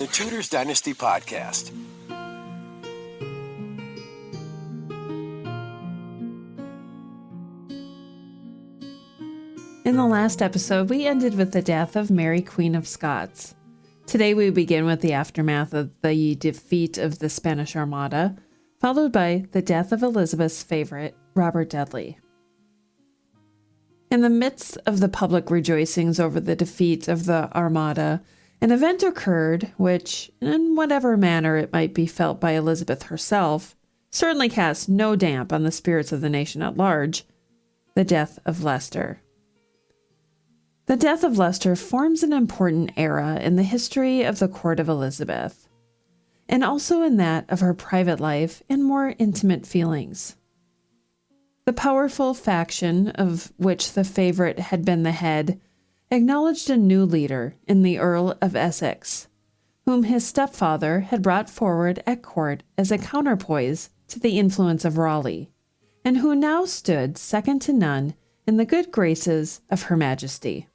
the Tudors Dynasty Podcast. In the last episode, we ended with the death of Mary, Queen of Scots. Today we begin with the aftermath of the defeat of the Spanish Armada, followed by the death of Elizabeth's favorite, Robert Dudley. In the midst of the public rejoicings over the defeat of the Armada, an event occurred which, in whatever manner it might be felt by Elizabeth herself, certainly cast no damp on the spirits of the nation at large: the death of Leicester. The death of Leicester forms an important era in the history of the court of Elizabeth, and also in that of her private life and more intimate feelings. The powerful faction of which the favorite had been the head acknowledged a new leader in the Earl of Essex, whom his stepfather had brought forward at court as a counterpoise to the influence of Raleigh, and who now stood second to none in the good graces of Her Majesty.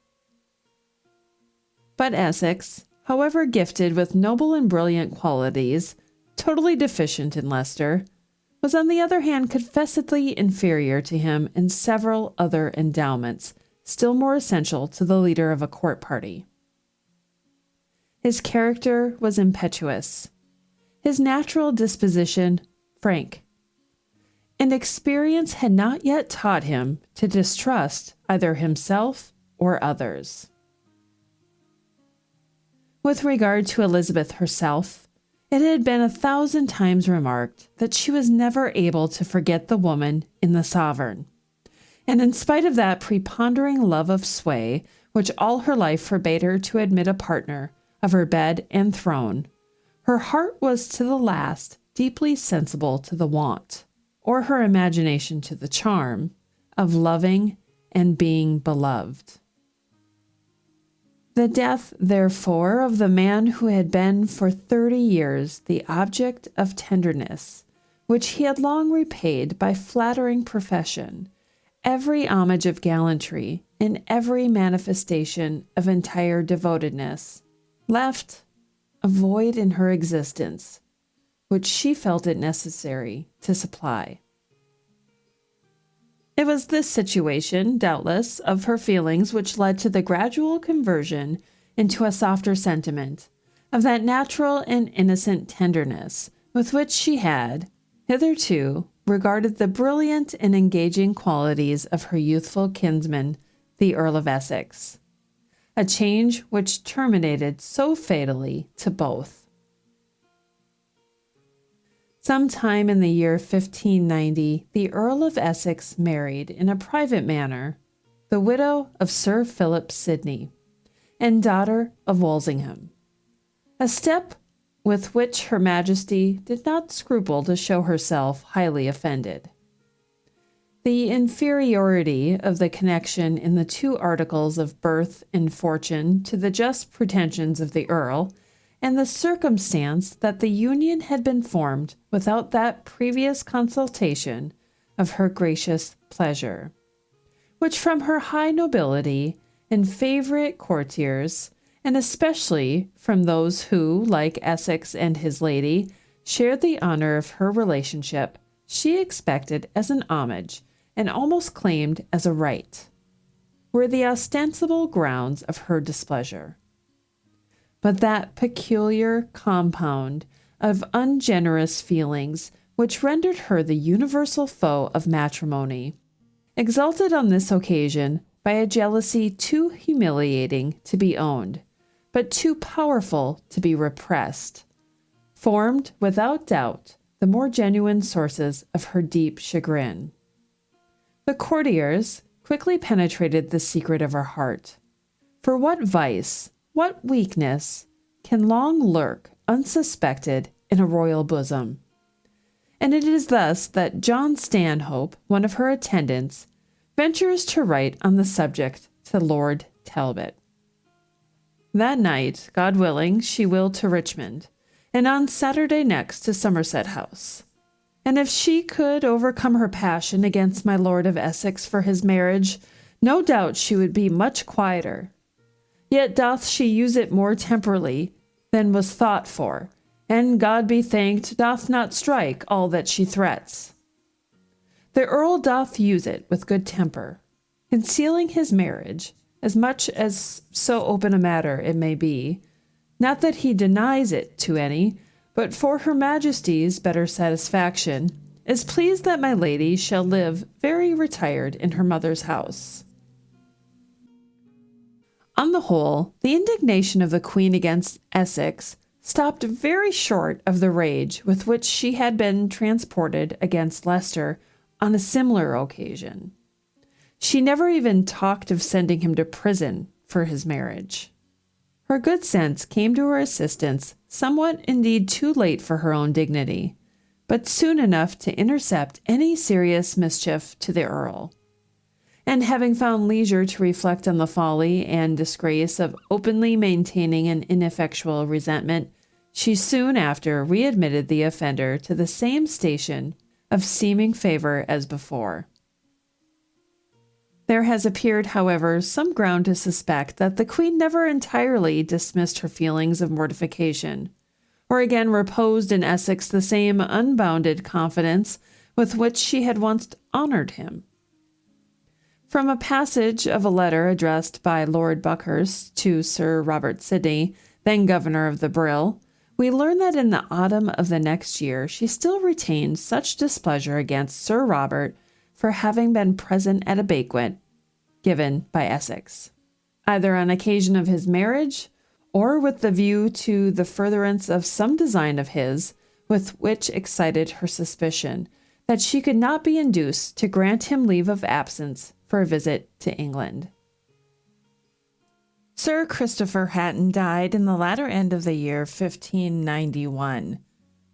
But Essex, however gifted with noble and brilliant qualities, totally deficient in Leicester, was on the other hand confessedly inferior to him in several other endowments still more essential to the leader of a court party. His character was impetuous, his natural disposition frank, and experience had not yet taught him to distrust either himself or others. With regard to Elizabeth herself, it had been 1,000 times remarked that she was never able to forget the woman in the sovereign. And in spite of that preponderating love of sway, which all her life forbade her to admit a partner of her bed and throne, her heart was to the last deeply sensible to the want, or her imagination to the charm, of loving and being beloved. The death, therefore, of the man who had been for 30 years the object of tenderness, which he had long repaid by flattering profession, every homage of gallantry, and every manifestation of entire devotedness, left a void in her existence, which she felt it necessary to supply. It was this situation, doubtless, of her feelings which led to the gradual conversion into a softer sentiment of that natural and innocent tenderness with which she had, hitherto, regarded the brilliant and engaging qualities of her youthful kinsman, the Earl of Essex, a change which terminated so fatally to both. Sometime in the year 1590, the Earl of Essex married, in a private manner, the widow of Sir Philip Sidney, and daughter of Walsingham, a step with which Her Majesty did not scruple to show herself highly offended. The inferiority of the connection in the two articles of birth and fortune to the just pretensions of the Earl, and the circumstance that the union had been formed without that previous consultation of her gracious pleasure, which from her high nobility and favorite courtiers, and especially from those who, like Essex and his lady, shared the honor of her relationship, she expected as an homage, and almost claimed as a right, were the ostensible grounds of her displeasure. But that peculiar compound of ungenerous feelings which rendered her the universal foe of matrimony, exalted on this occasion by a jealousy too humiliating to be owned, but too powerful to be repressed, formed without doubt the more genuine sources of her deep chagrin. The courtiers quickly penetrated the secret of her heart. For what vice, what weakness can long lurk unsuspected in a royal bosom? And it is thus that John Stanhope, one of her attendants, ventures to write on the subject to Lord Talbot. That night, God willing, she will to Richmond, and on Saturday next to Somerset House. And if she could overcome her passion against my Lord of Essex for his marriage, no doubt she would be much quieter. Yet doth she use it more temperally than was thought for, and God be thanked doth not strike all that she threats. The Earl doth use it with good temper, concealing his marriage, as much as so open a matter it may be, not that he denies it to any, but for her Majesty's better satisfaction, is pleased that my lady shall live very retired in her mother's house. On the whole, the indignation of the Queen against Essex stopped very short of the rage with which she had been transported against Leicester on a similar occasion. She never even talked of sending him to prison for his marriage. Her good sense came to her assistance, somewhat indeed too late for her own dignity, but soon enough to intercept any serious mischief to the Earl. And having found leisure to reflect on the folly and disgrace of openly maintaining an ineffectual resentment, she soon after readmitted the offender to the same station of seeming favor as before. There has appeared, however, some ground to suspect that the Queen never entirely dismissed her feelings of mortification, or again reposed in Essex the same unbounded confidence with which she had once honored him. From a passage of a letter addressed by Lord Buckhurst to Sir Robert Sidney, then governor of the Brill, we learn that in the autumn of the next year she still retained such displeasure against Sir Robert for having been present at a banquet given by Essex, either on occasion of his marriage or with the view to the furtherance of some design of his, with which excited her suspicion that she could not be induced to grant him leave of absence for a visit to England. Sir Christopher Hatton died in the latter end of the year 1591.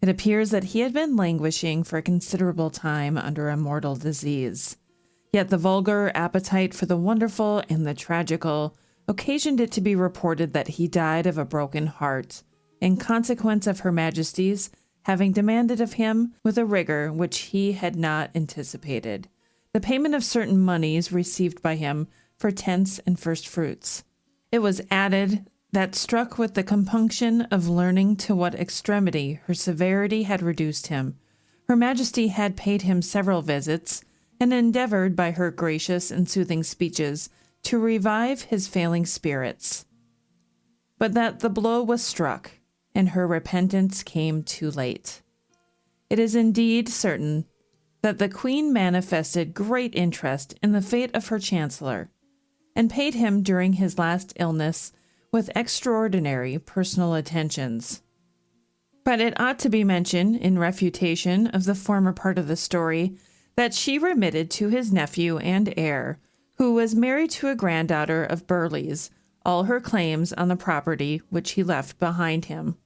It appears that he had been languishing for a considerable time under a mortal disease. Yet the vulgar appetite for the wonderful and the tragical occasioned it to be reported that he died of a broken heart, in consequence of Her Majesty's having demanded of him, with a rigor which he had not anticipated, the payment of certain moneys received by him for tenths and first fruits. It was added that, struck with the compunction of learning to what extremity her severity had reduced him, Her Majesty had paid him several visits, and endeavored by her gracious and soothing speeches to revive his failing spirits, but that the blow was struck, and her repentance came too late. It is indeed certain that the Queen manifested great interest in the fate of her Chancellor, and paid him during his last illness with extraordinary personal attentions. But it ought to be mentioned, in refutation of the former part of the story, that she remitted to his nephew and heir, who was married to a granddaughter of Burleigh's, all her claims on the property which he left behind him.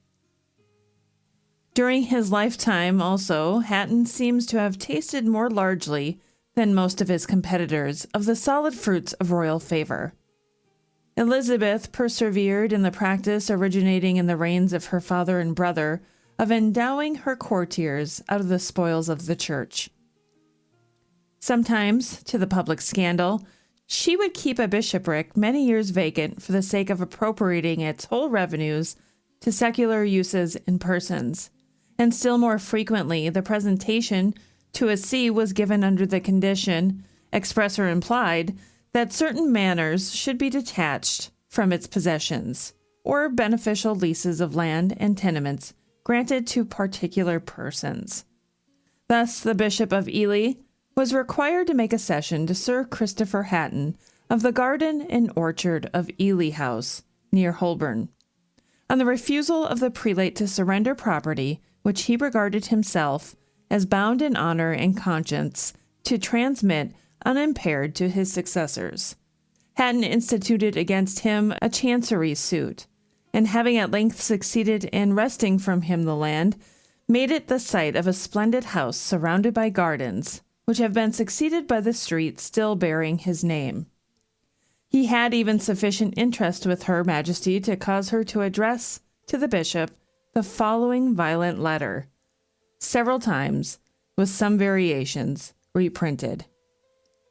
During his lifetime, also, Hatton seems to have tasted more largely than most of his competitors of the solid fruits of royal favor. Elizabeth persevered in the practice originating in the reigns of her father and brother of endowing her courtiers out of the spoils of the church. Sometimes, to the public scandal, she would keep a bishopric many years vacant for the sake of appropriating its whole revenues to secular uses and persons, and still more frequently the presentation to a see was given under the condition, express or implied, that certain manors should be detached from its possessions, or beneficial leases of land and tenements granted to particular persons. Thus the Bishop of Ely was required to make a cession to Sir Christopher Hatton of the garden and orchard of Ely House, near Holborn, on the refusal of the prelate to surrender property which he regarded himself as bound in honor and conscience to transmit unimpaired to his successors. Hatton instituted against him a chancery suit, and having at length succeeded in wresting from him the land, made it the site of a splendid house surrounded by gardens, which have been succeeded by the street still bearing his name. He had even sufficient interest with Her Majesty to cause her to address to the bishop the following violent letter, several times, with some variations, reprinted.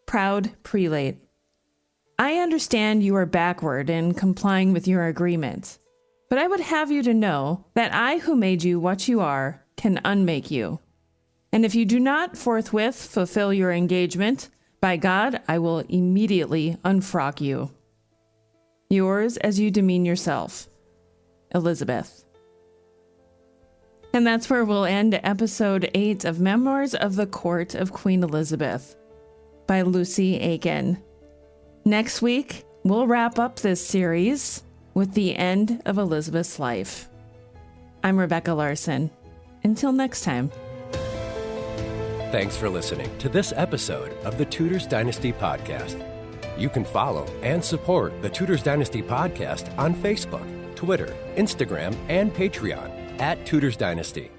Proud Prelate, I understand you are backward in complying with your agreement. But I would have you to know that I who made you what you are can unmake you. And if you do not forthwith fulfill your engagement, by God, I will immediately unfrock you. Yours as you demean yourself, Elizabeth. And that's where we'll end episode 8 of Memoirs of the Court of Queen Elizabeth by Lucy Aikin. Next week, we'll wrap up this series with the end of Elizabeth's life. I'm Rebecca Larson. Until next time. Thanks for listening to this episode of the Tudors Dynasty Podcast. You can follow and support the Tudors Dynasty Podcast on Facebook, Twitter, Instagram, and Patreon @Tudors Dynasty.